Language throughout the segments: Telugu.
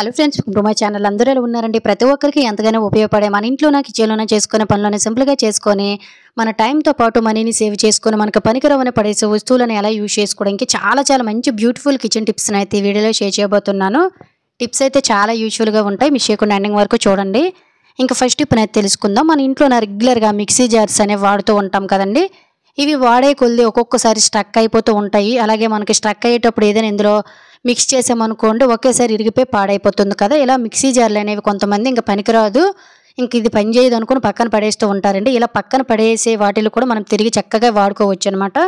Hello friends, welcome to my channel. అందరూ ఎలా ఉన్నారండి? ప్రతి ఒక్కరికి ఎంతగానో ఉపయోగపడే మన ఇంట్లోన కిచెన్లోనే చేసుకునే పనులను సింపుల్గా చేసుకొని మన టైంతో పాటు మనీని సేవ్ చేసుకొని మనకు పనికిరావని పడేసే వస్తువులను ఎలా యూజ్ చేసుకోవడానికి చాలా మంచి బ్యూటిఫుల్ కిచెన్ టిప్స్ని అయితే ఈ వీడియోలో షేర్ చేయబోతున్నాను. టిప్స్ అయితే చాలా యూజ్ఫుల్గా ఉంటాయి. మిస్ చేయకుండా ఎండింగ్ వరకు చూడండి. ఇంకా ఫస్ట్ టిప్ అయితే తెలుసుకుందాం. మన ఇంట్లోన రెగ్యులర్గా మిక్సీ జార్స్ అనేవి వాడుతూ ఉంటాం కదండి. ఇవి వాడే కొద్ది ఒక్కొక్కసారి స్ట్రక్ అయిపోతూ ఉంటాయి. అలాగే మనకి స్ట్రక్ అయ్యేటప్పుడు ఏదైనా ఇందులో మిక్స్ చేసామనుకోండి ఒకేసారి ఇరిగిపోయి పాడైపోతుంది కదా. ఇలా మిక్సీ జార్లు అనేవి కొంతమంది ఇంకా పనికిరాదు, ఇంక ఇది పని చేయదు అనుకుని పక్కన పడేస్తూ ఉంటారండి. ఇలా పక్కన పడేసే వాటిని కూడా మనం తిరిగి చక్కగా వాడుకోవచ్చు అనమాట.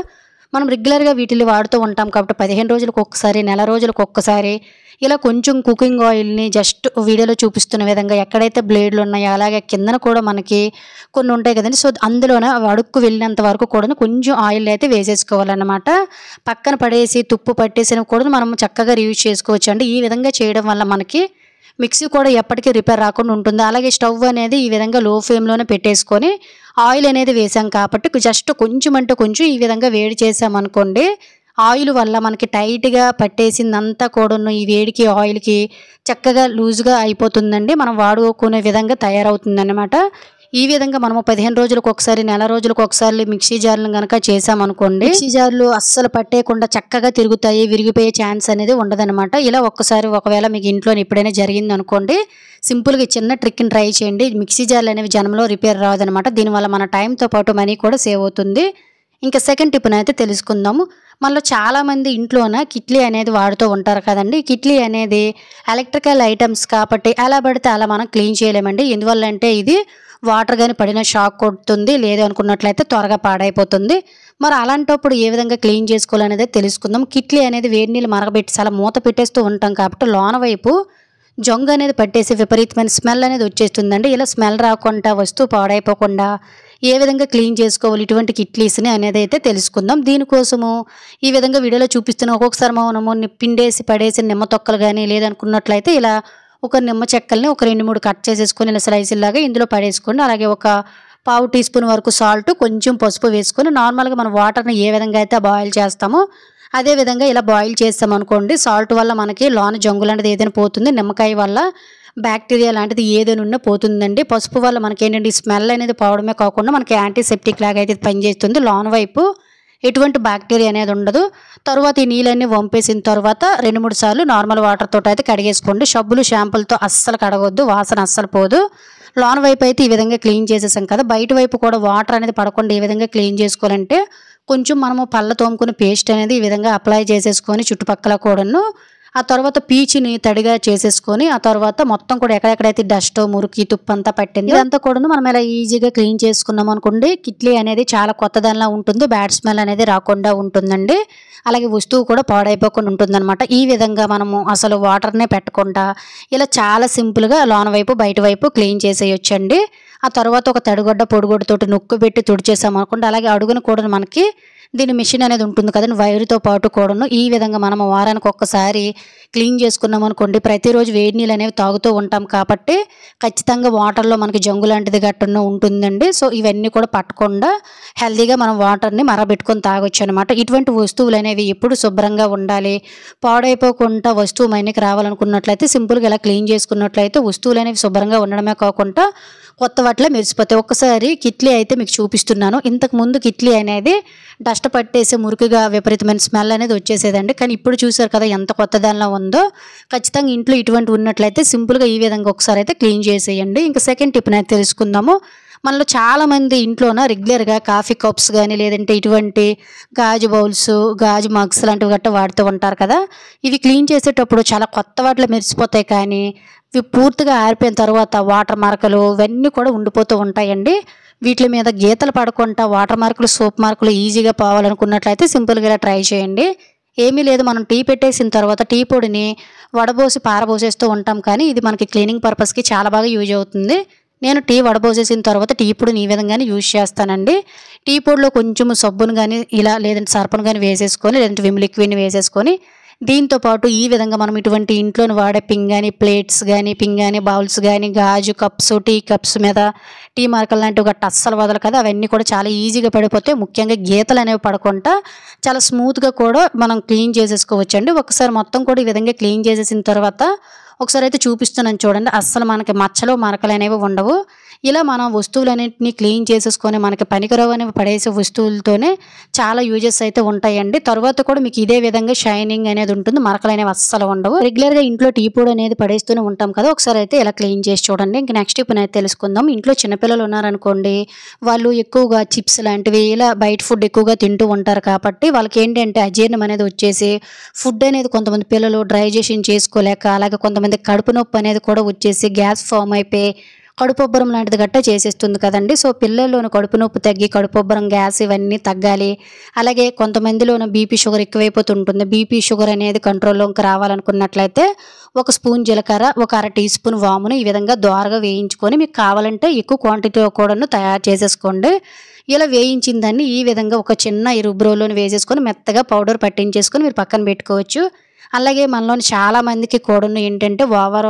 మనం రెగ్యులర్గా వీటిని వాడుతూ ఉంటాం కాబట్టి 15 రోజులకు ఒక్కసారి, నెల రోజులకు ఒక్కసారి ఇలా కొంచెం కుకింగ్ ఆయిల్ని జస్ట్ వీడియోలో చూపిస్తున్న విధంగా ఎక్కడైతే బ్లేడ్లు ఉన్నాయో అలాగే కిందన కూడా మనకి కొన్ని ఉంటాయి కదండి. సో అందులోనే అడుక్కు వెళ్ళినంత వరకు కూడా కొంచెం ఆయిల్ అయితే వేసేసుకోవాలన్నమాట. పక్కన పడేసి తుప్పు పట్టేసినవి కూడా మనం చక్కగా రీయూజ్ చేసుకోవచ్చు అండి. ఈ విధంగా చేయడం వల్ల మనకి మిక్సీ కూడా ఎప్పటికీ రిపేర్ రాకుండా ఉంటుంది. అలాగే స్టవ్ అనేది ఈ విధంగా లో ఫ్లేమ్లోనే పెట్టేసుకొని ఆయిల్ అనేది వేసాం కాబట్టి జస్ట్ కొంచెం అంటే కొంచెం ఈ విధంగా వేడి చేసామనుకోండి, ఆయిల్ వల్ల మనకి టైట్గా పట్టేసిందంతా కూడాను ఈ వేడికి ఆయిల్కి చక్కగా లూజ్గా అయిపోతుందండి. మనం వాడుకునే విధంగా తయారవుతుందన్నమాట. ఈ విధంగా మనము 15 రోజులకు ఒకసారి, నెల రోజులకు ఒకసారి మిక్సీ జార్లను కనుక చేసామనుకోండి, మిక్సీ జార్లు అస్సలు పట్టేయకుండా చక్కగా తిరుగుతాయి, విరిగిపోయే ఛాన్స్ అనేది ఉండదన్నమాట. ఇలా ఒక్కసారి ఒకవేళ మీకు ఇంట్లో ఎప్పుడైనా జరిగింది అనుకోండి, సింపుల్గా చిన్న ట్రిక్ని ట్రై చేయండి. మిక్సీ జార్లు అనేవి జనంలో రిపేర్ రాదనమాట. దీనివల్ల మన టైంతో పాటు మనీ కూడా సేవ్ అవుతుంది. ఇంకా సెకండ్ టిప్ని అయితే తెలుసుకుందాము. మనలో చాలామంది ఇంట్లోన కిట్లీ అనేది వాడుతూ ఉంటారు కదండి. కిట్లీ అనేది ఎలక్ట్రికల్ ఐటమ్స్ కాబట్టి ఎలా పడితే అలా మనం క్లీన్ చేయలేమండి. ఎందువల్ల అంటే ఇది వాటర్ కానీ పడిన షాక్ కొడుతుంది, లేదు అనుకున్నట్లయితే త్వరగా పాడైపోతుంది. మరి అలాంటప్పుడు ఏ విధంగా క్లీన్ చేసుకోవాలనేది తెలుసుకుందాం. కిట్లీ అనేది వేడి నీళ్ళు మరగబెట్టి అలా మూత పెట్టేస్తూ ఉంటాం కాబట్టి లోన వైపు జొంగ అనేది పట్టేసి విపరీతమైన స్మెల్ అనేది వచ్చేస్తుందండి. ఇలా స్మెల్ రాకుండా వస్తువు పాడైపోకుండా ఏ విధంగా క్లీన్ చేసుకోవాలి ఇటువంటి కిట్లీస్ని అనేది అయితే తెలుసుకుందాం. దీనికోసము ఈ విధంగా వీడియోలో చూపిస్తున్న ఒక్కొక్కసారి మనము పిండేసి పడేసి నిమ్మ తొక్కలు కానీ లేదనుకున్నట్లయితే ఇలా ఒక నిమ్మ చెక్కల్ని ఒక 2-3 కట్ చేసేసుకొని ఇలా స్లైసుల్లాగా ఇందులో పడేసుకోండి. అలాగే ఒక పావు టీ స్పూన్ వరకు సాల్ట్, కొంచెం పసుపు వేసుకొని నార్మల్గా మనం వాటర్ని ఏ విధంగా అయితే బాయిల్ చేస్తామో అదే విధంగా ఇలా బాయిల్ చేస్తామనుకోండి, సాల్ట్ వల్ల మనకి లోన జంగు లాంటిది ఏదైనా పోతుంది, నిమ్మకాయ వల్ల బ్యాక్టీరియా లాంటిది ఏదైనా ఉన్నా పోతుందండి. పసుపు వల్ల మనకి ఏంటంటే స్మెల్ అనేది పోవడమే కాకుండా మనకి యాంటీసెప్టిక్ లాగా అయితే పనిచేస్తుంది. లోన వైపు ఎటువంటి బ్యాక్టీరియా అనేది ఉండదు. తర్వాత ఈ నీళ్ళన్నీ వంపేసిన తర్వాత 2-3 సార్లు నార్మల్ వాటర్ తోటి అయితే కడిగేసుకోండి. సబ్బులు షాంపులతో అస్సలు కడగొద్దు, వాసన అస్సలు పోదు. లోన వైపు అయితే ఈ విధంగా క్లీన్ చేసేసాం కదా, బయట వైపు కూడా వాటర్ అనేది పడకుండా ఏ విధంగా క్లీన్ చేసుకోవాలంటే కొంచెం మనము పళ్ళ తోముకునే పేస్ట్ అనేది ఈ విధంగా అప్లై చేసేసుకొని చుట్టుపక్కల కూడాను ఆ తర్వాత పీచుని తడిగా చేసేసుకొని ఆ తర్వాత మొత్తం కూడా ఎక్కడెక్కడైతే డస్ట్, మురికి, తుప్పు అంతా పట్టింది ఇదంతా కూడా మనం ఇలా ఈజీగా క్లీన్ చేసుకున్నాం అనుకోండి, కిట్లీ అనేది చాలా కొత్తదానిలా ఉంటుంది, బ్యాడ్ స్మెల్ అనేది రాకుండా ఉంటుందండి. అలాగే వస్తువు కూడా పాడైపోకుండా ఉంటుందన్నమాట. ఈ విధంగా మనము అసలు వాటర్నే పెట్టకుండా ఇలా చాలా సింపుల్గా లోన వైపు బయట వైపు క్లీన్ చేసేయొచ్చండి. ఆ తర్వాత ఒక తడిగొడ్డ పొడిగొడ్డతోటి నొక్కు పెట్టి తుడిచేసాం అనుకోండి. అలాగే అడుగున కూడా మనకి దీని మిషన్ అనేది ఉంటుంది కదండి, వైరుతో పాటు కూడాను ఈ విధంగా మనము వారానికి ఒక్కసారి క్లీన్ చేసుకున్నాం అనుకోండి. ప్రతిరోజు వేడి నీళ్ళు అనేవి తాగుతూ ఉంటాం కాబట్టి ఖచ్చితంగా వాటర్లో మనకి జంగు లాంటిది గట్టున ఉంటుందండి. సో ఇవన్నీ కూడా పట్టకుండా హెల్తీగా మనం వాటర్ని మరబెట్టుకొని తాగొచ్చు అనమాట. ఇటువంటి వస్తువులు అనేవి ఎప్పుడు శుభ్రంగా ఉండాలి, పాడైపోకుండా వస్తువు మైనకి రావాలనుకున్నట్లయితే సింపుల్గా ఇలా క్లీన్ చేసుకున్నట్లయితే వస్తువులు అనేవి శుభ్రంగా ఉండడమే కాకుండా కొత్త వాటిలో మెరిసిపోతాయి. ఒక్కసారి కిట్లీ అయితే మీకు చూపిస్తున్నాను. ఇంతకు ముందు కిట్లీ అనేది డస్ట్ పట్టేసి మురికిగా విపరీతమైన స్మెల్ అనేది వచ్చేసేదండి. కానీ ఇప్పుడు చూసారు కదా ఎంత కొత్త దానిలో ఉందో. ఖచ్చితంగా ఇంట్లో ఇటువంటి ఉన్నట్లయితే సింపుల్గా ఈ విధంగా ఒకసారి అయితే క్లీన్ చేసేయండి. ఇంకా సెకండ్ టిప్ అయితే తెలుసుకుందాము. మనలో చాలామంది ఇంట్లోన రెగ్యులర్గా కాఫీ కప్స్ కానీ లేదంటే ఇటువంటి గాజు బౌల్స్, గాజు మగ్స్ లాంటివి గట్రా వాడుతూ ఉంటారు కదా. ఇవి క్లీన్ చేసేటప్పుడు చాలా కొత్త వాటిలో మెరిసిపోతాయి, కానీ ఇవి పూర్తిగా ఆరిపోయిన తర్వాత వాటర్ మార్కులు ఇవన్నీ కూడా ఉండిపోతూ ఉంటాయండి. వీటి మీద గీతలు పడకుండా వాటర్ మార్కులు, సోప్ మార్కులు ఈజీగా పోవాలనుకున్నట్లయితే సింపుల్గా ఇలా ట్రై చేయండి. ఏమీ లేదు, మనం టీ పెట్టేసిన తర్వాత టీ పొడిని వడబోసి పారబోసేస్తూ ఉంటాం, కానీ ఇది మనకి క్లీనింగ్ పర్పస్కి చాలా బాగా యూజ్ అవుతుంది. నేను టీ వడబోసేసిన తర్వాత టీ పొడిని ఈ విధంగానే యూజ్ చేస్తానండి. టీ పొడిలో కొంచెం సబ్బును కానీ ఇలా లేదంటే సర్పను కానీ వేసేసుకొని లేదంటే విమ్ లిక్విడ్ని వేసేసుకొని దీంతో పాటు ఈ విధంగా మనం ఇటువంటి ఇంట్లోని వాడే పింగాని ప్లేట్స్ కానీ, పింగాని బౌల్స్ కానీ, గాజు కప్స్, టీ కప్స్ మీద టీ మార్కలు లాంటివి గట్ట అస్సలు వదలు కదా, అవన్నీ కూడా చాలా ఈజీగా పడిపోతాయి. ముఖ్యంగా గీతలు అనేవి పడకుండా చాలా స్మూత్గా కూడా మనం క్లీన్ చేసేసుకోవచ్చండి. ఒకసారి మొత్తం కూడా ఈ విధంగా క్లీన్ చేసేసిన తర్వాత ఒకసారి అయితే చూపిస్తున్నాను చూడండి. అస్సలు మనకి మచ్చలు మరకలు అనేవి ఉండవు. ఇలా మనం వస్తువులన్నింటినీ క్లీన్ చేసేసుకొని మనకి పనికిరావని పడేసే వస్తువులతోనే చాలా యూజెస్ అయితే ఉంటాయండి. తర్వాత కూడా మీకు ఇదే విధంగా షైనింగ్ అనేది ఉంటుంది. మరకలు అనేవి అస్సలు ఉండవు. రెగ్యులర్గా ఇంట్లో టీ పొడి అనేది పడేస్తూనే ఉంటాం కదా, ఒకసారి అయితే ఇలా క్లీన్ చేసి చూడండి. ఇంక నెక్స్ట్ టిప్ అయితే తెలుసుకుందాం. ఇంట్లో చిన్నపిల్లలు ఉన్నారనుకోండి, వాళ్ళు ఎక్కువగా చిప్స్ లాంటివి ఇలా బయట ఫుడ్ ఎక్కువగా తింటూ ఉంటారు కాబట్టి వాళ్ళకి ఏంటంటే అజీర్ణం అనేది వచ్చేసి ఫుడ్ అనేది కొంతమంది పిల్లలు డైజెషన్ చేసుకోలేక, అలాగే కొంతమంది కడుపు నొప్పి అనేది కూడా వచ్చేసి గ్యాస్ ఫామ్ అయిపోయి కడుపుబ్బరం లాంటిది గట్టా చేసేస్తుంది కదండి. సో పిల్లల్లోని కడుపు నొప్పి తగ్గి కడుపుబ్బరం, గ్యాస్ ఇవన్నీ తగ్గాలి. అలాగే కొంతమందిలోని బీపీ షుగర్ ఎక్కువైపోతుంటుంది. బీపీ షుగర్ అనేది కంట్రోల్లోకి రావాలనుకున్నట్లయితే ఒక స్పూన్ జీలకర్ర, ఒక అర టీ స్పూన్ వామును ఈ విధంగా దోరగా వేయించుకొని మీకు కావాలంటే ఎక్కువ క్వాంటిటీలో కూడాను తయారు చేసేసుకోండి. ఇలా వేయించిన దాన్ని ఈ విధంగా ఒక చిన్న రుబ్బురోలోని వేసేసుకొని మెత్తగా పౌడర్ పట్టించేసుకొని మీరు పక్కన పెట్టుకోవచ్చు. అలాగే మనలోని చాలా మందికి కూడాను ఏంటంటే ఓవర్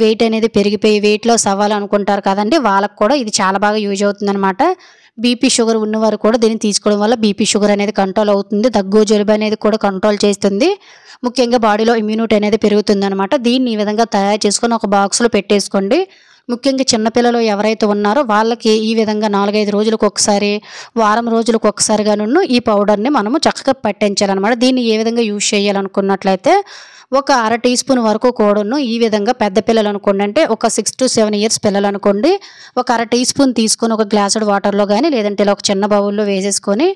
వెయిట్ అనేది పెరిగిపోయి వెయిట్ లాస్ అవ్వాలనుకుంటారు కదండి, వాళ్ళకు కూడా ఇది చాలా బాగా యూజ్ అవుతుందన్నమాట. బీపీ షుగర్ ఉన్నవారు కూడా దీన్ని తీసుకోవడం వల్ల బీపీ షుగర్ అనేది కంట్రోల్ అవుతుంది. దగ్గు జలుబు అనేది కూడా కంట్రోల్ చేస్తుంది. ముఖ్యంగా బాడీలో ఇమ్యూనిటీ అనేది పెరుగుతుందన్నమాట. దీన్ని ఈ విధంగా తయారు చేసుకొని ఒక బాక్స్లో పెట్టేసుకోండి. ముఖ్యంగా చిన్నపిల్లలు ఎవరైతే ఉన్నారో వాళ్ళకి ఈ విధంగా 4-5 రోజులకు ఒకసారి, వారం రోజులకు ఒకసారిగాను ఈ పౌడర్ని మనము చక్కగా పట్టించాలన్నమాట. దీన్ని ఏ విధంగా యూజ్ చేయాలనుకున్నట్లయితే ఒక అర టీ స్పూన్ వరకు కూడాను ఈ విధంగా పెద్ద పిల్లలు అనుకోండి, అంటే ఒక 6 to 7 ఇయర్స్ పిల్లలు అనుకోండి, ఒక అర టీ స్పూన్ తీసుకొని ఒక గ్లాసుడ్ వాటర్లో కానీ లేదంటే ఇలా ఒక చిన్న బౌల్లో వేసేసుకొని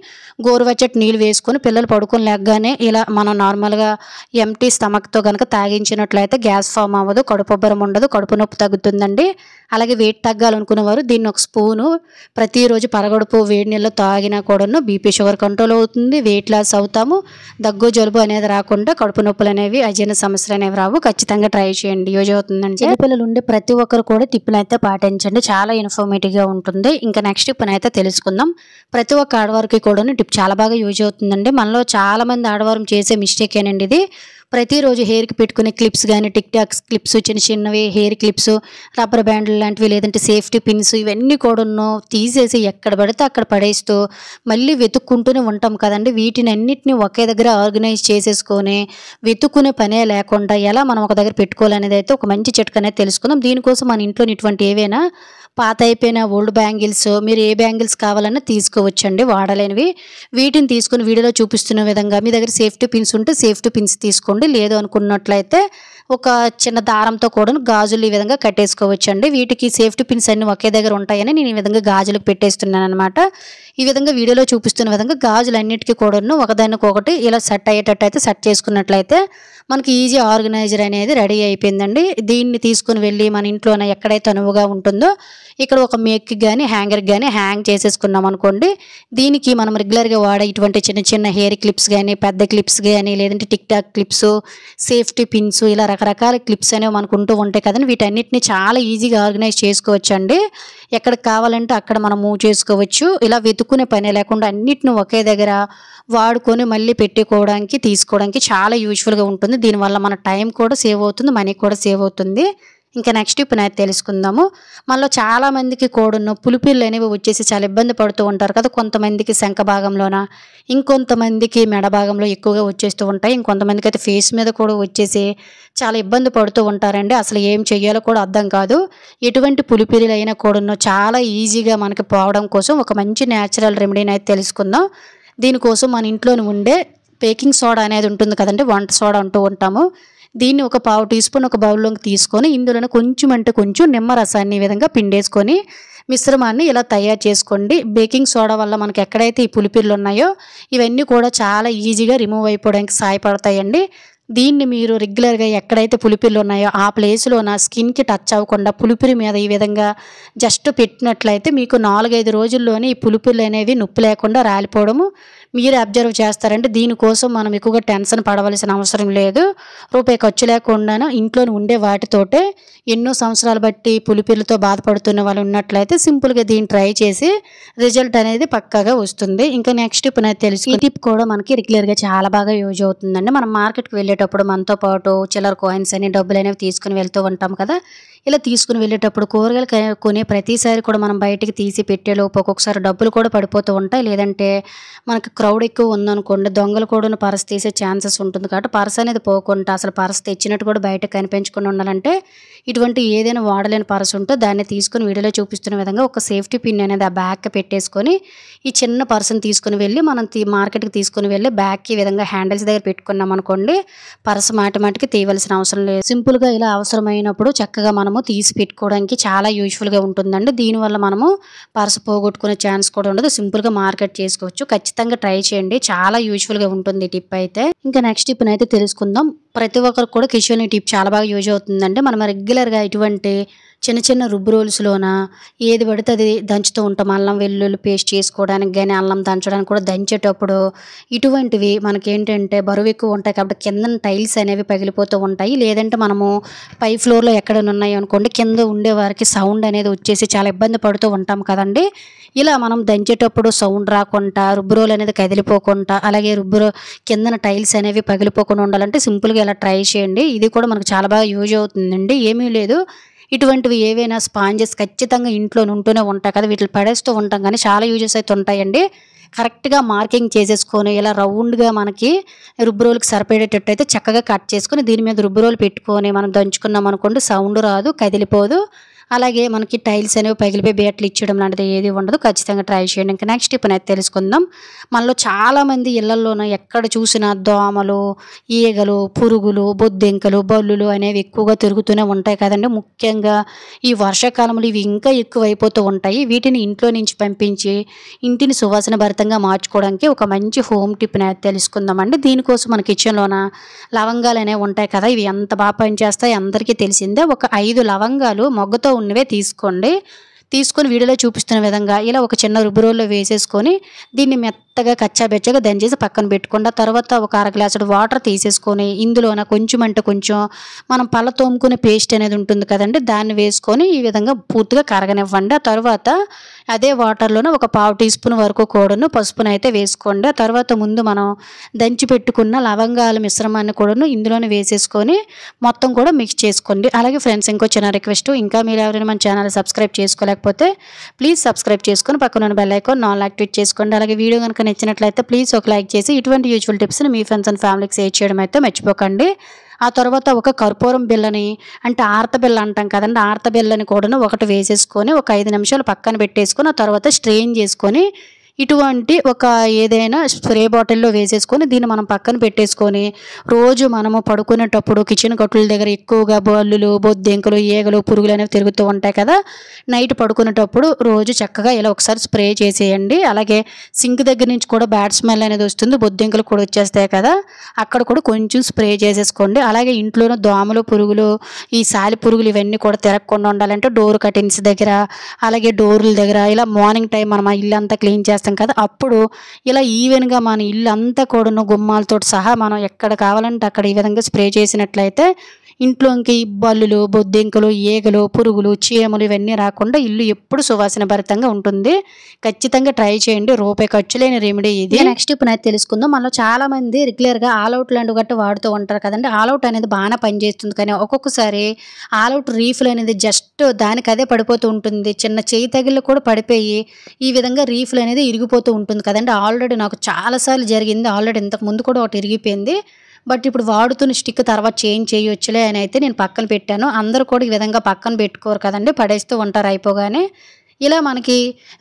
గోరువెచ్చటి నీళ్ళు వేసుకొని పిల్లలు పడుకొని లేకగానే ఇలా మనం నార్మల్గా ఎంటీ స్టమక్తో కనుక తాగించినట్లయితే గ్యాస్ ఫామ్ అవ్వదు, కడుపుబ్బరం ఉండదు, కడుపు నొప్పి తగ్గుతుందండి. అలాగే వెయిట్ తగ్గాలనుకునేవారు దీన్ని ఒక స్పూను ప్రతిరోజు పరగడుపు వేడి నీళ్ళు తాగినా కూడాను బీపీ షుగర్ కంట్రోల్ అవుతుంది, వెయిట్ లాస్ అవుతాము, దగ్గు జలుబు అనేది రాకుండా కడుపు నొప్పులు అనేవి అజీర్ణ సమస్యలు అనేవి రావు. ఖచ్చితంగా ట్రై చేయండి, యూజ్ అవుతుందండి. చిన్నపిల్లలు ఉండే ప్రతి ఒక్కరు కూడా టిప్పులు అయితే పాటించండి, చాలా ఇన్ఫర్మేటివ్గా ఉంటుంది. ఇంకా నెక్స్ట్ టిప్ అయితే తెలుసుకుందాం. ప్రతి ఒక్క ఆడవారికి కూడా టిప్ చాలా బాగా యూజ్ అవుతుందండి. మనలో చాలా మంది ఆడవారం చేసే మిస్టేక్ ఏనండి ఇది. ప్రతిరోజు హెయిర్కి పెట్టుకునే క్లిప్స్ కానీ, టిక్ టాక్స్ క్లిప్స్, చిన్న చిన్నవి హెయిర్ క్లిప్స్, రబ్బర్ బ్యాండ్లు లాంటివి లేదంటే సేఫ్టీ పిన్స్ ఇవన్నీ కూడా తీసేసి ఎక్కడ పడితే అక్కడ పడేస్తూ మళ్ళీ వెతుక్కుంటూనే ఉంటాం కదండి. వీటిని అన్నిటిని ఒకే దగ్గర ఆర్గనైజ్ చేసేసుకొని వెతుక్కునే పనే లేకుండా ఎలా మనం ఒక దగ్గర పెట్టుకోవాలనేది అయితే ఒక మంచి చిట్కా అనేది తెలుసుకుందాం. దీనికోసం మన ఇంట్లో ఇటువంటి ఏవైనా పాత అయిపోయిన ఓల్డ్ బ్యాంగిల్స్, మీరు ఏ బ్యాంగిల్స్ కావాలన్నా తీసుకోవచ్చండి వాడలేనివి. వీటిని తీసుకుని వీడియోలో చూపిస్తున్న విధంగా మీ దగ్గర సేఫ్టీ పిన్స్ ఉంటే సేఫ్టీ పిన్స్ తీసుకోండి, లేదు అనుకున్నట్లయితే ఒక చిన్న దారంతో కూడా గాజులు ఈ విధంగా కట్టేసుకోవచ్చండి. వీటికి సేఫ్టీ పిన్స్ అన్ని ఒకే దగ్గర ఉంటాయని నేను ఈ విధంగా గాజులకు పెట్టేస్తున్నాను అనమాట. ఈ విధంగా వీడియోలో చూపిస్తున్న విధంగా గాజులు అన్నిటికీ కూడాను ఒకదానికొకటి ఇలా సెట్ అయ్యేటట్టు అయితే సెట్ చేసుకున్నట్లయితే మనకి ఈజీ ఆర్గనైజర్ అనేది రెడీ అయిపోయిందండి. దీన్ని తీసుకుని వెళ్ళి మన ఇంట్లోనే ఎక్కడైతే అనువుగా ఉంటుందో ఇక్కడ ఒక మేక్కి కానీ హ్యాంగర్కి కానీ హ్యాంగ్ చేసేసుకున్నాం అనుకోండి. దీనికి మనం రెగ్యులర్గా వాడే ఇటువంటి చిన్న చిన్న హెయిర్ క్లిప్స్ కానీ, పెద్ద క్లిప్స్ కానీ, లేదంటే tick talk clips, safety pins, ఇలా రకరకాల క్లిప్స్ అనేవి మనకు ఉంటూ ఉంటాయి కదండి. వీటన్నిటిని చాలా ఈజీగా ఆర్గనైజ్ చేసుకోవచ్చు అండి. ఎక్కడికి కావాలంటే అక్కడ మనం మూవ్ చేసుకోవచ్చు. ఇలా వెతుక్కునే పని లేకుండా అన్నిటిని ఒకే దగ్గర వాడుకొని మళ్ళీ పెట్టుకోవడానికి, తీసుకోవడానికి చాలా యూజ్ఫుల్గా ఉంటుంది. దీనివల్ల మన టైం కూడా సేవ్ అవుతుంది, మనీ కూడా సేవ్ అవుతుంది. ఇంకా నెక్స్ట్ ఇప్పుడు అయితే తెలుసుకుందాము. మనలో చాలా మందికి కూడా పులిపిర్లు అనేవి వచ్చేసి చాలా ఇబ్బంది పడుతూ ఉంటారు కదా. కొంతమందికి శంఖ భాగంలోన, ఇంకొంతమందికి మెడ భాగంలో ఎక్కువగా వచ్చేస్తూ ఉంటాయి, ఇంకొంతమందికి అయితే ఫేస్ మీద కూడా వచ్చేసి చాలా ఇబ్బంది పడుతూ ఉంటారండి. అసలు ఏం చెయ్యాలో కూడా అర్థం కాదు. ఎటువంటి పులిపిర్లు అయినా కూడా చాలా ఈజీగా మనకి పోవడం కోసం ఒక మంచి న్యాచురల్ రెమెడీని అయితే తెలుసుకుందాం. దీనికోసం మన ఇంట్లోనే ఉండే బేకింగ్ సోడా అనేది ఉంటుంది కదండి, వంట సోడా అంటూ ఉంటాము. దీన్ని ఒక పావు టీ స్పూన్ ఒక బౌల్లోకి తీసుకొని ఇందులోనే కొంచెం అంటే కొంచెం నిమ్మరసాన్ని ఈ విధంగా పిండేసుకొని మిశ్రమాన్ని ఇలా తయారు చేసుకోండి. బేకింగ్ సోడా వల్ల మనకి ఎక్కడైతే ఈ పులిపిర్లు ఉన్నాయో ఇవన్నీ కూడా చాలా ఈజీగా రిమూవ్ అయిపోవడానికి సహాయపడతాయండి. దీన్ని మీరు రెగ్యులర్గా ఎక్కడైతే పులిపిర్లు ఉన్నాయో ఆ ప్లేస్లో నా స్కిన్కి టచ్ అవ్వకుండా పులిపిరి మీద ఈ విధంగా జస్ట్ పెట్టినట్లయితే మీకు 4-5 రోజుల్లోనే ఈ పులిపిర్లు అనేవి నొప్పి లేకుండా రాలిపోవడము మీరు అబ్జర్వ్ చేస్తారంటే. దీనికోసం మనం ఎక్కువగా టెన్షన్ పడవలసిన అవసరం లేదు. రూపాయి ఖర్చు లేకుండాను ఇంట్లోనే ఉండే వాటితోటే ఎన్నో సంవత్సరాలు బట్టి పులిపిర్లతో బాధపడుతున్న వాళ్ళు ఉన్నట్లయితే సింపుల్గా దీన్ని ట్రై చేసి రిజల్ట్ అనేది పక్కాగా వస్తుంది. ఇంకా నెక్స్ట్ టిప్ అనేది తెలుసు. ఈ టిప్ కూడా మనకి రెగ్యులర్గా చాలా బాగా యూజ్ అవుతుందండి. మనం మార్కెట్కి వెళ్ళేటప్పుడు మనతో పాటు చిల్లర కాయిన్స్ అని డబ్బులు అనేవి తీసుకుని వెళ్తూ ఉంటాం కదా. ఇలా తీసుకుని వెళ్ళేటప్పుడు కూరగాయలు కొనే ప్రతిసారి కూడా మనం బయటికి తీసి పెట్టేలోపు ఒక్కొక్కసారి డబ్బులు కూడా పడిపోతూ ఉంటాయి. లేదంటే మనకి క్రౌడ్ ఎక్కువ ఉందనుకోండి, దొంగలు కూడా పర్స్ తీసే ఛాన్సెస్ ఉంటుంది. కాబట్టి పర్స్ అనేది పోకుండా అసలు పర్స్ తెచ్చినట్టు కూడా బయటకు కనిపించకుండా ఉండాలంటే ఇటువంటి ఏదైనా వాడలేని పర్స్ ఉంటే దాన్ని తీసుకుని వీడియోలో చూపిస్తున్న విధంగా ఒక సేఫ్టీ పిన్ అనేది ఆ బ్యాగ్కి పెట్టేసుకొని ఈ చిన్న పర్స్ని తీసుకుని వెళ్ళి మనం మార్కెట్కి తీసుకుని వెళ్ళి బ్యాగ్కి ఈ విధంగా హ్యాండిల్స్ దగ్గర పెట్టుకున్నాం అనుకోండి, పర్స్ మాటికి తీయవలసిన అవసరం లేదు. సింపుల్గా ఇలా అవసరమైనప్పుడు చక్కగా మనము తీసి పెట్టుకోవడానికి చాలా యూజ్ఫుల్గా ఉంటుందండి. దీనివల్ల మనము పర్స్ పోగొట్టుకునే ఛాన్స్ కూడా ఉండదు. సింపుల్గా మార్కెట్ చేసుకోవచ్చు. ఖచ్చితంగా ట్రై చేయండి, చాలా యూజ్ఫుల్గా ఉంటుంది ఈ టిప్ అయితే. ఇంకా నెక్స్ట్ టిప్ అయితే తెలుసుకుందాం. ప్రతి ఒక్కరికి కూడా కిచెన్ టిప్ చాలా బాగా యూజ్ అవుతుందండి. మనం రెగ్యులర్గా ఇటువంటి చిన్న చిన్న రుబ్బు రోల్స్లోన ఏది పడితే అది దంచుతూ ఉంటాం. అల్లం వెల్లుల్లి పేస్ట్ చేసుకోవడానికి కానీ, అల్లం దంచడానికి కూడా దంచేటప్పుడు ఇటువంటివి మనకేంటంటే బరువు ఎక్కువ ఉంటాయి కాబట్టి కింద టైల్స్ అనేవి పగిలిపోతూ ఉంటాయి. లేదంటే మనము పై ఫ్లోర్లో ఎక్కడైనా ఉన్నాయి అనుకోండి, కింద ఉండే వారికి సౌండ్ అనేది వచ్చేసి చాలా ఇబ్బంది పడుతూ ఉంటాం కదండి. ఇలా మనం దంచేటప్పుడు సౌండ్ రాకుండా, రుబ్బు రోల్ అనేది కదిలిపోకుండా, అలాగే కిందన టైల్స్ అనేవి పగిలిపోకుండా ఉండాలంటే సింపుల్గా ఇలా ట్రై చేయండి. ఇది కూడా మనకు చాలా బాగా యూజ్ అవుతుందండి. ఏమీ లేదు, ఇటువంటివి ఏవైనా స్పాంజెస్ ఖచ్చితంగా ఇంట్లో ఉంటూనే ఉంటాయి కదా, వీటిని పడేస్తూ ఉంటాం కానీ చాలా యూజెస్ అయితే ఉంటాయండి. కరెక్ట్గా మార్కింగ్ చేసేసుకొని ఇలా రౌండ్గా మనకి రుబ్బు రోల్కి సరిపడేటట్టు అయితే చక్కగా కట్ చేసుకొని దీని మీద రుబ్బు రోల్ పెట్టుకొని మనం దంచుకున్నాం అనుకోండి, సౌండ్ రాదు, కదిలిపోదు. అలాగే మనకి టైల్స్ అనేవి పగిలిపోయి బేట్లు ఇచ్చడం లాంటిది ఏది ఉండదు. ఖచ్చితంగా ట్రై చేయండి. ఇంకా నెక్స్ట్ టిప్ అనేది తెలుసుకుందాం. మనలో చాలామంది ఇళ్లలోనూ ఎక్కడ చూసినా దోమలు, ఈగలు, పురుగులు, బొద్దింకలు, బల్లులు అనేవి ఎక్కువగా తిరుగుతూనే ఉంటాయి కదండి. ముఖ్యంగా ఈ వర్షాకాలంలో ఇవి ఇంకా ఎక్కువైపోతూ ఉంటాయి. వీటిని ఇంట్లో నుంచి పంపించి ఇంటిని సువాసన భరితంగా మార్చుకోవడానికి ఒక మంచి హోమ్ టిప్ అనేది తెలుసుకుందామండి. దీనికోసం మన కిచెన్లోన లవంగాలు అనేవి ఉంటాయి కదా, ఇవి ఎంత బాగా పనిచేస్తాయి అందరికీ తెలిసిందే. ఒక 5 లవంగాలు మొగ్గతో ఉన్నవే తీసుకోండి. తీసుకొని వీడియోలో చూపిస్తున్న విధంగా ఇలా ఒక చిన్న రుబ్బు రోల్లో వేసేసుకొని దీన్ని మెత్తగా కచ్చాబెచ్చగా దంచేసి పక్కన పెట్టుకోండి. తర్వాత ఒక 1/2 గ్లాసుడు వాటర్ తీసేసుకొని ఇందులోన కొంచెం అంటే కొంచెం మనం పళ్ళ తోముకునే పేస్ట్ అనేది ఉంటుంది కదండి, దాన్ని వేసుకొని ఈ విధంగా పూర్తిగా కరగనివ్వండి. ఆ తర్వాత అదే వాటర్లోనే ఒక 1/2 టీ స్పూన్ వరకు కూడాను పసుపును అయితే వేసుకోండి. ఆ తర్వాత ముందు మనం దంచి పెట్టుకున్న లవంగాల మిశ్రమాన్ని కూడాను ఇందులోనే వేసేసుకొని మొత్తం కూడా మిక్స్ చేసుకోండి. అలాగే ఫ్రెండ్స్, ఇంకో చిన్న రిక్వెస్ట్, ఇంకా మీరు ఎవరైనా మన ఛానల్ సబ్స్క్రైబ్ చేసుకోలేకపోతే ప్లీజ్ సబ్స్క్రైబ్ చేసుకొని పక్కన బెల్ ఐకాన్ ఆల్ యాక్టివేట్ చేసుకోండి. అలాగే వీడియో కనుక నచ్చినట్లయితే ప్లీజ్ ఒక లైక్ చేసి ఇటువంటి యూజ్ఫుల్ టిప్స్ని మీ ఫ్రెండ్స్ అండ్ ఫ్యామిలీకి షేర్ చేయడం అయితే మర్చిపోకండి. ఆ తర్వాత ఒక కర్పూరం బిళ్ళని, అంటే ఆర్త బిళ్ళ అంటాం కదండి, ఆర్త బిళ్ళని కూడాను ఒకటి వేసేసుకొని ఒక 5 నిమిషాలు పక్కన పెట్టేసుకొని ఆ తర్వాత స్ట్రెయిన్ చేసుకొని ఇటువంటి ఒక ఏదైనా స్ప్రే బాటిల్లో వేసేసుకొని దీన్ని మనం పక్కన పెట్టేసుకొని రోజు మనము పడుకునేటప్పుడు కిచెన్ కట్టుల దగ్గర ఎక్కువగా బల్లులు, బొద్దింకలు, ఈగలు, పురుగులు అనేవి తిరుగుతూ ఉంటాయి కదా, నైట్ పడుకునేటప్పుడు రోజు చక్కగా ఇలా ఒకసారి స్ప్రే చేసేయండి. అలాగే సింక్ దగ్గర నుంచి కూడా బ్యాడ్ స్మెల్ అనేది వస్తుంది, బొద్దింకలు కూడా వచ్చేస్తాయి కదా, అక్కడ కూడా కొంచెం స్ప్రే చేసేసుకోండి. అలాగే ఇంట్లోనూ దోమలు, పురుగులు, ఈ సాలి పురుగులు ఇవన్నీ కూడా తిరగకుండా ఉండాలంటే డోర్ కర్టెన్స్ దగ్గర, అలాగే డోర్ల దగ్గర ఇలా మార్నింగ్ టైం మనం ఇల్లు అంతా క్లీన్ చేస్తాం కదా, అప్పుడు ఇలా ఈవెన్గా మన ఇల్లు అంతా కూడా గుమ్మాలతో సహా మనం ఎక్కడ కావాలంటే అక్కడ ఈ విధంగా స్ప్రే చేసినట్లయితే ఇంట్లోకి బల్లులు, బొద్దింకలు, ఈగలు, పురుగులు, చీమలు ఇవన్నీ రాకుండా ఇల్లు ఎప్పుడు సువాసన భరితంగా ఉంటుంది. ఖచ్చితంగా ట్రై చేయండి, రూపాయి ఖర్చు లేని రెమెడీ ఇది. నెక్స్ట్ ఇప్పుడు అయితే తెలుసుకుందాం. మనలో చాలా మంది రెగ్యులర్గా ఆల్అవుట్ లాంటి గట్టు వాడుతూ ఉంటారు కదండి. ఆల్అవుట్ అనేది బాగానే పనిచేస్తుంది, కానీ ఒక్కొక్కసారి ఆల్అవుట్ రీఫిల్ అనేది జస్ట్ దానికి అదే పడిపోతూ ఉంటుంది. చిన్న చేయి తగిలి కూడా పడిపోయి ఈ విధంగా రీఫిల్ అనేది ఇరిగిపోతూ ఉంటుంది కదండి. ఆల్రెడీ నాకు చాలాసార్లు జరిగింది. ఆల్రెడీ ఇంతకు ముందు కూడా ఒకటి ఇరిగిపోయింది. బట్ ఇప్పుడు వాడుతున్న స్టిక్ తర్వాత చేంజ్ చేయొచ్చులే అని అయితే నేను పక్కన పెట్టాను. అందరూ కూడా ఈ విధంగా పక్కన పెట్టుకోరు కదండి, పడేస్తూ ఉంటారు అయిపోగానే. ఇలా మనకి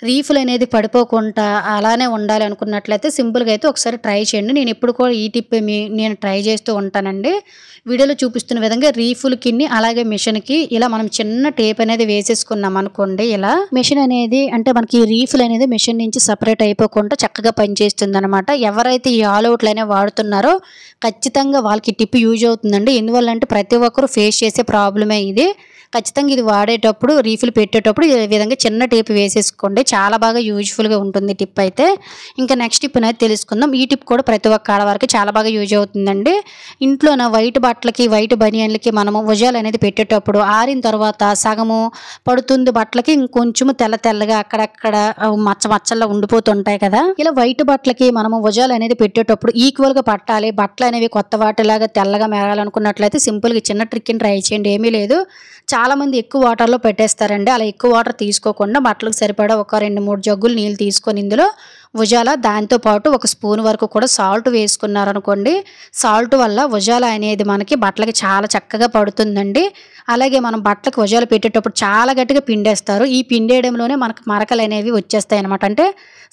రీఫిల్ అనేది పడిపోకుండా అలానే ఉండాలి అనుకున్నట్లయితే సింపుల్గా అయితే ఒకసారి ట్రై చేయండి. నేను ఎప్పుడు కూడా ఈ టిప్ నేను ట్రై చేస్తూ ఉంటానండి. వీడియోలో చూపిస్తున్న విధంగా రీఫిల్కి అలాగే మిషన్కి ఇలా మనం చిన్న టేప్ అనేది వేసేసుకున్నాం అనుకోండి, ఇలా మిషన్ అనేది అంటే మనకి రీఫిల్ అనేది మిషన్ నుంచి సపరేట్ అయిపోకుండా చక్కగా పనిచేస్తుంది అనమాట. ఎవరైతే ఈ ఆల్అవుట్లు అనేవి వాడుతున్నారో ఖచ్చితంగా వాళ్ళకి టిప్ యూజ్ అవుతుందండి. ఎందువల్ల అంటే ప్రతి ఒక్కరు ఫేస్ చేసే ప్రాబ్లమే ఇది. ఖచ్చితంగా ఇది వాడేటప్పుడు రీఫిల్ పెట్టేటప్పుడు ఈ విధంగా చిన్న టేప్ వేసేసుకోండి. చాలా బాగా యూజ్ఫుల్గా ఉంటుంది టిప్ అయితే. ఇంకా నెక్స్ట్ టిప్ అనేది తెలుసుకుందాం. ఈ టిప్ కూడా ప్రతి ఒక్క ఆడవారికి చాలా బాగా యూజ్ అవుతుందండి. ఇంట్లోన వైట్ బట్టలకి వైట్ బనియన్లకి మనము భుజాలు అనేది పెట్టేటప్పుడు ఆరిన తర్వాత సగము పడుతుంది బట్టలకి, ఇంకొంచెము తెల్ల తెల్లగా అక్కడక్కడ మచ్చ మచ్చల్లో ఉండిపోతుంటాయి కదా. ఇలా వైట్ బట్టలకి మనము భుజాలు అనేది పెట్టేటప్పుడు ఈక్వల్గా పట్టాలి, బట్టలు అనేవి కొత్త వాటిలాగా తెల్లగా మెరాలనుకున్నట్లయితే సింపుల్గా చిన్న ట్రిక్ని ట్రై చేయండి. ఏమీ లేదు, చాలా మంది ఎక్కువ వాటర్లో పెట్టేస్తారండి. అలా ఎక్కువ వాటర్ తీసుకోకుండా బట్టలకు సరిపడా ఒక 2-3 జగ్గులు నీళ్ళు తీసుకొని ఇందులో భుజాల దాంతోపాటు ఒక స్పూన్ వరకు కూడా సాల్ట్ వేసుకున్నారనుకోండి, సాల్ట్ వల్ల భుజాల అనేది మనకి బట్టలకి చాలా చక్కగా పడుతుందండి. అలాగే మనం బట్టలకు భుజాలు పెట్టేటప్పుడు చాలా గట్టిగా పిండేస్తారు. ఈ పిండేయడంలోనే మనకు మరకలు అనేవి వచ్చేస్తాయి అనమాట. అంటే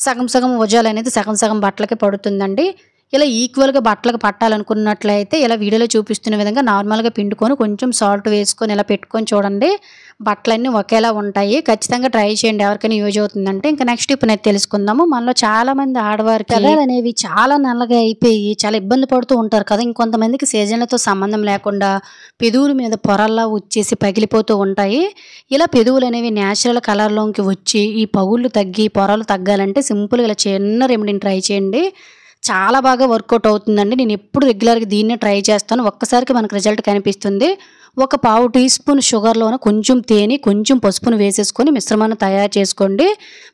సగం సగం భుజాలు అనేది సగం సగం బట్టలకి పడుతుందండి. ఇలా ఈక్వల్గా బట్టలకు పట్టాలనుకున్నట్లయితే ఇలా వీడియోలో చూపిస్తున్న విధంగా నార్మల్గా పిండుకొని కొంచెం సాల్ట్ వేసుకొని ఇలా పెట్టుకొని చూడండి, బట్టలన్నీ ఒకేలా ఉంటాయి. ఖచ్చితంగా ట్రై చేయండి, ఎవరికైనా యూజ్ అవుతుందంటే. ఇంకా నెక్స్ట్ టిప్ అనేది తెలుసుకుందాము. మనలో చాలా మంది ఆడవారికి పెదాలు అనేవి చాలా నల్లగా అయిపోయి చాలా ఇబ్బంది పడుతూ ఉంటారు కదా. ఇంకొంతమందికి సీజన్లతో సంబంధం లేకుండా పెదవుల మీద పొరల్లా వచ్చేసి పగిలిపోతూ ఉంటాయి. ఇలా పెదవులు అనేవి న్యాచురల్ కలర్లోకి వచ్చి ఈ పగుళ్ళు తగ్గి పొరలు తగ్గాలంటే సింపుల్గా ఇలా చిన్న రెమెడీని ట్రై చేయండి. చాలా బాగా వర్కౌట్ అవుతుందండి. నేను ఎప్పుడు రెగ్యులర్గా దీన్నే ట్రై చేస్తాను. ఒక్కసారికి మనకు రిజల్ట్ కనిపిస్తుంది. ఒక పావు టీ స్పూన్ షుగర్లోన కొంచెం తేనె కొంచెం పసుపును వేసేసుకొని మిశ్రమాన్ని తయారు చేసుకోండి.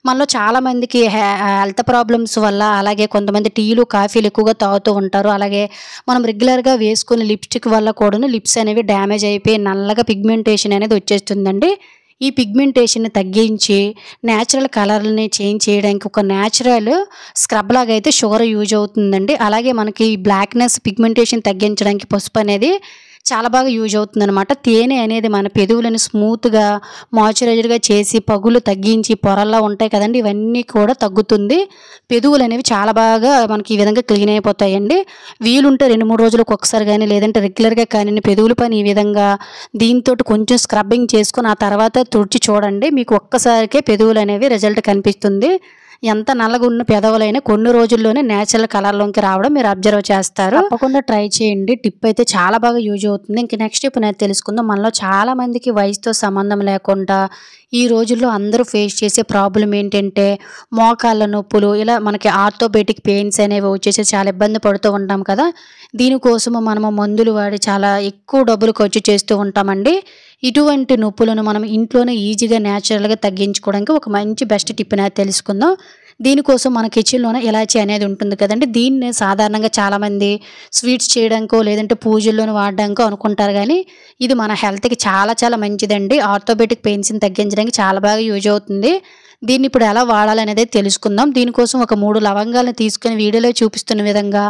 మనలో చాలామందికి హెల్త్ ప్రాబ్లమ్స్ వల్ల, అలాగే కొంతమంది టీలు కాఫీలు ఎక్కువగా తాగుతూ ఉంటారు. అలాగే మనం రెగ్యులర్గా వేసుకునే లిప్స్టిక్ వల్ల కూడా లిప్స్ అనేవి డ్యామేజ్ అయిపోయి నల్లగా పిగ్మెంటేషన్ అనేది వచ్చేస్తుందండి. ఈ పిగ్మెంటేషన్ని తగ్గించి న్యాచురల్ కలర్ని చేంజ్ చేయడానికి ఒక న్యాచురల్ స్క్రబ్ లాగా అయితే షుగర్ యూజ్ అవుతుందండి. అలాగే మనకి బ్లాక్నెస్ పిగ్మెంటేషన్ తగ్గించడానికి పసుపు అనేది చాలా బాగా యూజ్ అవుతుందన్నమాట. తేనె అనేది మన పెదవులను స్మూత్గా మాయిశ్చరైజర్గా చేసి పగులు తగ్గించి పొరల్లా ఉంటాయి కదండి, ఇవన్నీ కూడా తగ్గుతుంది. పెదవులు అనేవి చాలా బాగా మనకి ఈ విధంగా క్లీన్ అయిపోతాయండి. వీలుంటే 2-3 రోజులకు ఒకసారి కానీ లేదంటే రెగ్యులర్గా కానీ పెదవుల పని ఈ విధంగా దీంతో కొంచెం స్క్రబ్బింగ్ చేసుకొని ఆ తర్వాత తుడిచి చూడండి. మీకు ఒక్కసారికే పెదవులు అనేవి రిజల్ట్ కనిపిస్తుంది. ఎంత నల్లగా ఉన్న పెదవులైనా కొన్ని రోజుల్లోనే నేచురల్ కలర్లోకి రావడం మీరు అబ్జర్వ్ చేస్తారు. తప్పకుండా ట్రై చేయండి. టిప్ అయితే చాలా బాగా యూజ్ అవుతుంది. ఇంక నెక్స్ట్ టిప్ అనేది తెలుసుకుందాం. మనలో చాలా మందికి వయసుతో సంబంధం లేకుండా ఈ రోజుల్లో అందరూ ఫేస్ చేసే ప్రాబ్లం ఏంటంటే మోకాళ్ళ నొప్పులు, ఇలా మనకి ఆర్థోపెడిక్ పెయిన్స్ అనేవి వచ్చేసి చాలా ఇబ్బంది పడుతూ ఉంటాం కదా. దీనికోసము మనము మందులు వాడి చాలా ఎక్కువ డబ్బులు ఖర్చు చేస్తూ ఉంటామండి. ఇటువంటి నొప్పులను మనం ఇంట్లోనే ఈజీగా న్యాచురల్గా తగ్గించుకోవడానికి ఒక మంచి బెస్ట్ టిప్ అనేది తెలుసుకుందాం. దీనికోసం మన కిచెన్లోనే ఇలాచీ అనేది ఉంటుంది కదండి. దీన్ని సాధారణంగా చాలామంది స్వీట్స్ చేయడానికో లేదంటే పూజల్లోనూ వాడడానికో అనుకుంటారు, కానీ ఇది మన హెల్త్కి చాలా చాలా మంచిదండి. ఆర్థోపెడిక్ పెయిన్స్ని తగ్గించడానికి చాలా బాగా యూజ్ అవుతుంది. దీన్ని ఇప్పుడు ఎలా వాడాలనేది తెలుసుకుందాం. దీనికోసం ఒక 3 లవంగాలను తీసుకొని వీడియోలో చూపిస్తున్న విధంగా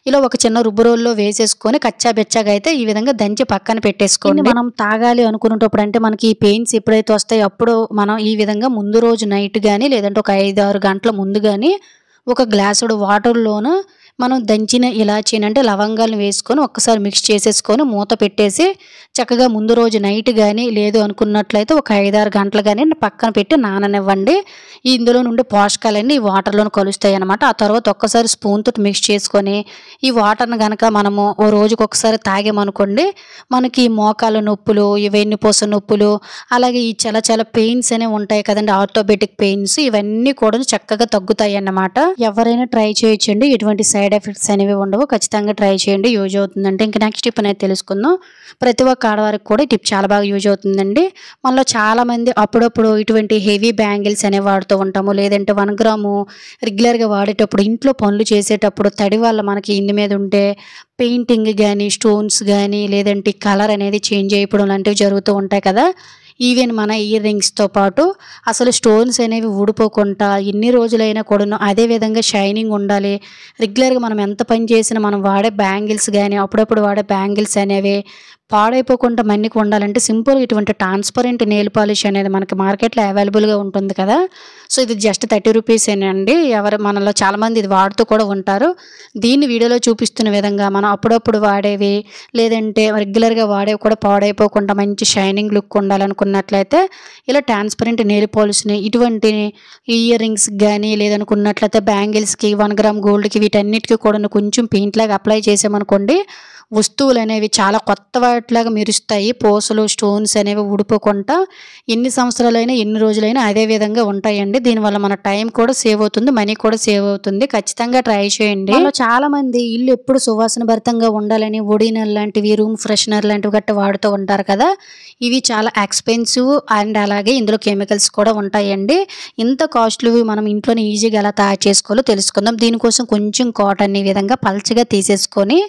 ఇలా ఒక చిన్న రుబ్బు రోల్లో వేసేసుకొని కచ్చా బెచ్చాగా అయితే ఈ విధంగా దంచి పక్కన పెట్టేసుకోండి. మనం తాగాలి అనుకునేటప్పుడు అంటే మనకి ఈ పెయిన్స్ ఎప్పుడైతే వస్తాయో అప్పుడు మనం ఈ విధంగా ముందు రోజు నైట్ కానీ లేదంటే ఒక 5-6 గంటల ముందు కానీ ఒక గ్లాసుడు వాటర్లోన మనం దంచిన ఇలాచీని అంటే లవంగాలను వేసుకొని ఒక్కసారి మిక్స్ చేసేసుకొని మూత పెట్టేసి చక్కగా ముందు రోజు నైట్ కానీ లేదు అనుకున్నట్లయితే ఒక 5-6 గంటలు కానీ పక్కన పెట్టి నాననివ్వండి. ఇందులో నుండి పోషకాలన్నీ ఈ వాటర్లోనే కలుస్తాయి అన్నమాట. ఆ తర్వాత ఒక్కసారి స్పూన్తో మిక్స్ చేసుకొని ఈ వాటర్ని కనుక మనము ఓ రోజుకి ఒకసారి తాగామనుకోండి, మనకి మోకాళ్ళ నొప్పులు, ఈ వెన్నుపూస నొప్పులు, అలాగే ఈ చాలా పెయిన్స్ అనేవి ఉంటాయి కదండి, ఆర్థోపెడిక్ పెయిన్స్, ఇవన్నీ కూడా చక్కగా తగ్గుతాయి అన్నమాట. ఎవరైనా ట్రై చేయొచ్చండి, ఎటువంటి సైడ్ ఎఫెక్ట్స్ అనేవి ఉండవు. ఖచ్చితంగా ట్రై చేయండి, యూజ్ అవుతుందంటే. ఇంకా నెక్స్ట్ టిప్ అనేది తెలుసుకుందాం. ప్రతి ఒక్క ఆడవారికి కూడా ఈ టిప్ చాలా బాగా యూజ్ అవుతుందండి. మనలో చాలామంది అప్పుడప్పుడు ఇటువంటి హెవీ బ్యాంగిల్స్ అనేవి వాడుతూ ఉంటాము, లేదంటే 1 గ్రాము రెగ్యులర్గా వాడేటప్పుడు ఇంట్లో పనులు చేసేటప్పుడు తడి వల్ల మనకి ఇంటి మీద ఉంటే పెయింటింగ్ కానీ స్టోన్స్ కానీ లేదంటే కలర్ అనేది చేంజ్ అయిపోవడం లాంటివి జరుగుతూ ఉంటాయి కదా. ఈవెన్ మన ఇయర్ రింగ్స్తో పాటు అసలు స్టోన్స్ అనేవి ఊడిపోకుండా ఎన్ని రోజులైనా కూడాను అదే విధంగా షైనింగ్ ఉండాలి. రెగ్యులర్గా మనం ఎంత పని చేసినా మనం వాడే బ్యాంగిల్స్ కానీ అప్పుడప్పుడు వాడే బ్యాంగిల్స్ అనేవి పాడైపోకుండా మన్నిక ఉండాలంటే సింపుల్ ఇటువంటి ట్రాన్స్పరెంట్ నెయిల్ పాలిష్ అనేది మనకి మార్కెట్లో అవైలబుల్గా ఉంటుంది కదా. సో ఇది జస్ట్ 30 రూపీసేనండి. మనలో చాలామంది ఇది వాడుతూ కూడా ఉంటారు. దీన్ని వీడియోలో చూపిస్తున్న విధంగా మనం అప్పుడప్పుడు వాడేవి లేదంటే రెగ్యులర్గా వాడేవి కూడా పాడైపోకుండా మంచి షైనింగ్ లుక్ ఉండాలనుకున్నట్లయితే ఇలా ట్రాన్స్పరెంట్ నెయిల్ పాలిష్ని ఇటువంటి ఇయర్ రింగ్స్ కానీ లేదనుకున్నట్లయితే బ్యాంగిల్స్కి 1 గ్రామ్ గోల్డ్కి వీటన్నిటికీ కూడా కొంచెం పెయింట్ లాగా అప్లై చేసామనుకోండి, వస్తువులు అనేవి చాలా కొత్త వాటిలాగా మెరుస్తాయి. పూసలు, స్టోన్స్ అనేవి ఊడిపోకుండా ఎన్ని సంవత్సరాలైనా, ఎన్ని రోజులైనా అదే విధంగా ఉంటాయండి. దీనివల్ల మన టైం కూడా సేవ్ అవుతుంది, మనీ కూడా సేవ్ అవుతుంది. ఖచ్చితంగా ట్రై చేయండి. మనలో చాలా మంది ఇల్లు ఎప్పుడు సువాసన భరితంగా ఉండాలని ఒడినల్ లాంటివి, రూమ్ ఫ్రెషనర్ లాంటివి గట్రా వాడుతూ ఉంటారు కదా. ఇవి చాలా ఎక్స్పెన్సివ్ అండ్ అలాగే ఇందులో కెమికల్స్ కూడా ఉంటాయండి. ఇంత కాస్ట్లీవి మనం ఇంట్లోనే ఈజీగా ఎలా తయారు చేసుకోవాలో తెలుసుకుందాం. దీనికోసం కొంచెం కాటన్ ఈ విధంగా పల్చగా తీసేసుకొని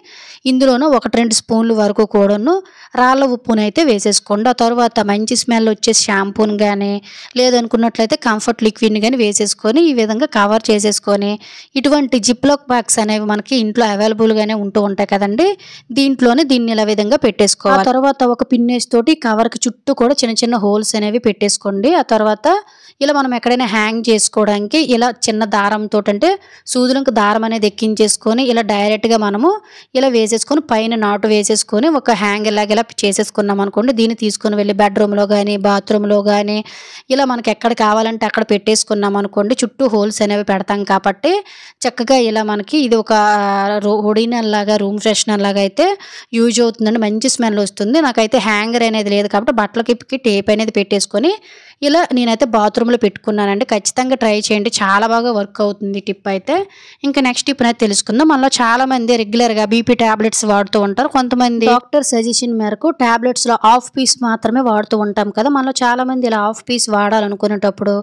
ఇందులోనూ 1-2 స్పూన్లు వరకు కూడాను రాళ్ళ ఉప్పునైతే వేసేసుకోండి. ఆ తర్వాత మంచి స్మెల్ వచ్చే షాంపూని కానీ లేదనుకున్నట్లయితే కంఫర్ట్ లిక్విడ్ని కానీ వేసేసుకొని ఈ విధంగా కవర్ చేసేసుకొని ఇటువంటి జిప్లాక్ బ్యాగ్స్ అనేవి మనకి ఇంట్లో అవైలబుల్గానే ఉంటూ ఉంటాయి కదండి. దీంట్లోనే దీన్ని ఇలా విధంగా పెట్టేసుకోవాలి. ఆ తర్వాత ఒక పిన్నేస్ తోటి కవర్కి చుట్టూ కూడా చిన్న చిన్న హోల్స్ అనేవి పెట్టేసుకోండి. ఆ తర్వాత ఇలా మనం ఎక్కడైనా హ్యాంగ్ చేసుకోవడానికి ఇలా చిన్న దారంతో అంటే సూదులకు దారం అనేది ఎక్కించేసుకొని ఇలా డైరెక్ట్గా మనము ఇలా వేసేసుకొని పైన నాటు వేసేసుకొని ఒక హ్యాంగ్ ఇలా చేసేసుకున్నాం అనుకోండి. దీన్ని తీసుకొని వెళ్ళి బెడ్రూమ్లో కానీ బాత్రూంలో కానీ ఇలా మనకి ఎక్కడ కావాలంటే అక్కడ పెట్టేసుకున్నాం అనుకోండి. చుట్టూ హోల్స్ అనేవి పెడతాం కాబట్టి చక్కగా ఇలా మనకి ఇది ఒక ఒడినల్ లాగా, రూమ్ ఫ్రెషనర్ లాగా అయితే యూజ్ అవుతుందండి. మంచి స్మెల్ వస్తుంది. నాకైతే హ్యాంగర్ అనేది లేదు కాబట్టి బట్టలకి టేప్ అనేది పెట్టేసుకొని ఇలా నేనైతే బాత్రూంలో పెట్టుకున్నానండి. ఖచ్చితంగా ట్రై చేయండి, చాలా బాగా వర్క్ అవుతుంది టిప్ అయితే. ఇంకా నెక్స్ట్ టిప్ అయితే తెలుసుకుందాం. మనలో చాలా మంది రెగ్యులర్గా బీపీ టాబ్లెట్స్ వాడుతూ ఉంటారు. కొంతమంది డాక్టర్ సజెషన్ మేరకు టాబ్లెట్స్లో హాఫ్ పీస్ మాత్రమే వాడుతూ ఉంటాం కదా. మనలో చాలా మంది ఇలా హాఫ్ పీస్ వాడాలనుకునేటప్పుడు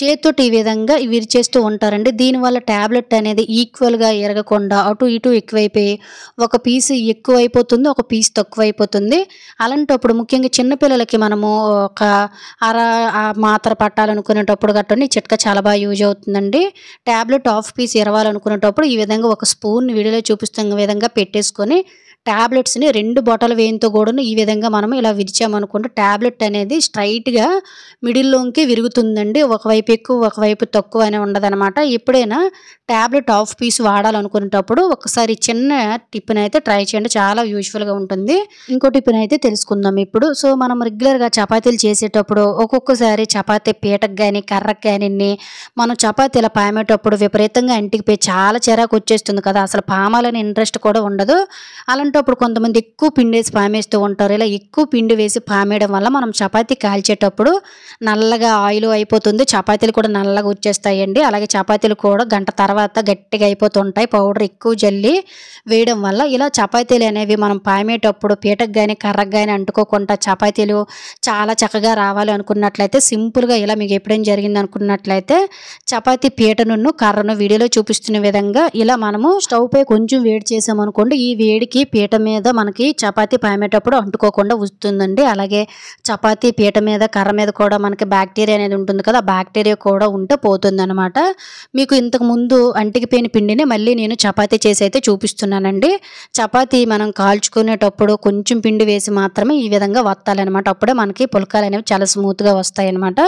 చేతితోటి ఈ విధంగా విరిచేస్తూ ఉంటారండి. దీనివల్ల టాబ్లెట్ అనేది ఈక్వల్గా ఎరగకుండా అటు ఇటు ఎక్కువైపోయి ఒక పీస్ ఎక్కువ అయిపోతుంది, ఒక పీస్ తక్కువ అయిపోతుంది. అలాంటప్పుడు ముఖ్యంగా చిన్నపిల్లలకి మనము ఒక మాత్ర పట్టాలనుకునేటప్పుడు గట్టండి ఈ చిట్కా చాలా బాగా యూజ్ అవుతుందండి. టాబ్లెట్ హాఫ్ పీస్ ఎరవాలనుకునేటప్పుడు ఈ విధంగా ఒక స్పూన్ వీడియోలో చూపిస్తున్న విధంగా పెట్టేసుకొని టాబ్లెట్స్ని 2 బొటల వేయంతో కూడాను ఈ విధంగా మనం ఇలా విరిచామనుకుంటే టాబ్లెట్ అనేది స్ట్రైట్గా మిడిల్లోకి విరుగుతుందండి. ఒకవైపు ఎక్కువ ఒకవైపు తక్కువ అని ఉండదనమాట. ఎప్పుడైనా టాబ్లెట్ హాఫ్ పీస్ వాడాలనుకునేటప్పుడు ఒకసారి చిన్న టిప్ని అయితే ట్రై చేయండి, చాలా యూజ్ఫుల్గా ఉంటుంది. ఇంకో టిప్ని అయితే తెలుసుకుందాం ఇప్పుడు. సో మనం రెగ్యులర్గా చపాతీలు చేసేటప్పుడు ఒక్కొక్కసారి చపాతీ పీటకు కానీ కర్రకు కానీ మనం చపాతీ ఇలా పామేటప్పుడు విపరీతంగా ఇంటికి చాలా చిరాకు వచ్చేస్తుంది కదా. అసలు పామాలని ఇంట్రెస్ట్ కూడా ఉండదు. అలాంటప్పుడు కొంతమంది ఎక్కువ పిండి వేసి పామేస్తూ ఉంటారు. ఇలా ఎక్కువ పిండి వేసి పామేయడం వల్ల మనం చపాతీ కాల్చేటప్పుడు నల్లగా ఆయిల్ అయిపోతుంది, చపాతీలు కూడా నల్లగా వచ్చేస్తాయండి. అలాగే చపాతీలు కూడా గంట తర్వాత గట్టిగా అయిపోతుంటాయి పౌడర్ ఎక్కువ జల్లి వేయడం వల్ల. ఇలా చపాతీలు అనేవి మనం పామేటప్పుడు పీటకు కానీ కర్రకు కానీ అంటుకోకుండా చపాతీలు చాలా చక్కగా రావాలి అనుకున్నట్లయితే సింపుల్గా ఇలా మీకు ఎప్పుడైనా జరిగింది అనుకున్నట్లయితే చపాతీ పీటను కర్రను వీడియోలో చూపిస్తున్న విధంగా ఇలా మనము స్టవ్ పై కొంచెం వేడి చేసామనుకోండి. ఈ వేడికి పీట మీద మనకి చపాతీ పామేటప్పుడు అంటుకోకుండా వస్తుందండి. అలాగే చపాతీ పీట మీద కర్ర మీద కూడా మనకి బ్యాక్టీరియా అనేది ఉంటుంది కదా, ఆ బ్యాక్టీరియా కూడా ఉంటే పోతుంది అనమాట. మీకు ఇంతకు ముందు అంటికిపోయిన పిండిని మళ్ళీ నేను చపాతీ చేసి అయితే చూపిస్తున్నానండి. చపాతీ మనం కాల్చుకునేటప్పుడు కొంచెం పిండి వేసి మాత్రమే ఈ విధంగా వత్తాలన్నమాట. అప్పుడే మనకి పుల్కాలు అనేవి చాలా స్మూత్గా వస్తాయి అనమాట.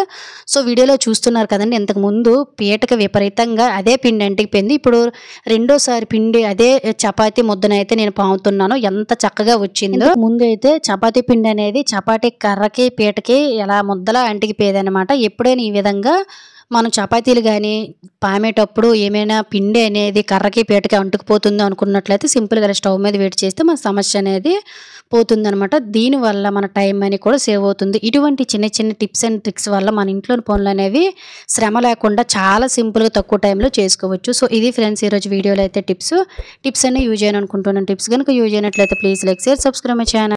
సో వీడియోలో చూస్తున్నారు కదండి, ఇంతకు ముందు పీటకి విపరీతంగా అదే పిండి అంటికిపోయింది. ఇప్పుడు రెండోసారి పిండి అదే చపాతీ ముద్దనైతే నేను పాముతున్నాను. ఎంత చక్కగా వచ్చిందో. ముందు అయితే చపాతీ పిండి అనేది చపాతీ కర్రకి పీటకి ఎలా ముద్దలా అంటికిపోయేది అనమాట. ఎప్పుడైనా ఈ విధంగా మనం చపాతీలు కానీ పామేటప్పుడు ఏమైనా పిండి అనేది కర్రకి పీటకి అంటుకుపోతుంది అనుకున్నట్లయితే సింపుల్గా స్టవ్ మీద వేడి చేస్తే మన సమస్య అనేది పోతుందనమాట. దీనివల్ల మన టైం అని కూడా సేవ్ అవుతుంది. ఇటువంటి చిన్న చిన్న టిప్స్ అండ్ ట్రిక్స్ వల్ల మన ఇంట్లోని పనులు అనేవి శ్రమ లేకుండా చాలా సింపుల్గా తక్కువ టైంలో చేసుకోవచ్చు. సో ఇది ఫ్రెండ్స్ ఈరోజు వీడియోలో అయితే టిప్స్ అన్నీ యూజ్ అయ్యాను అనుకుంటున్నాను. టిప్స్ కనుక యూజ్ అయినట్లయితే please like, share, subscribe my channel.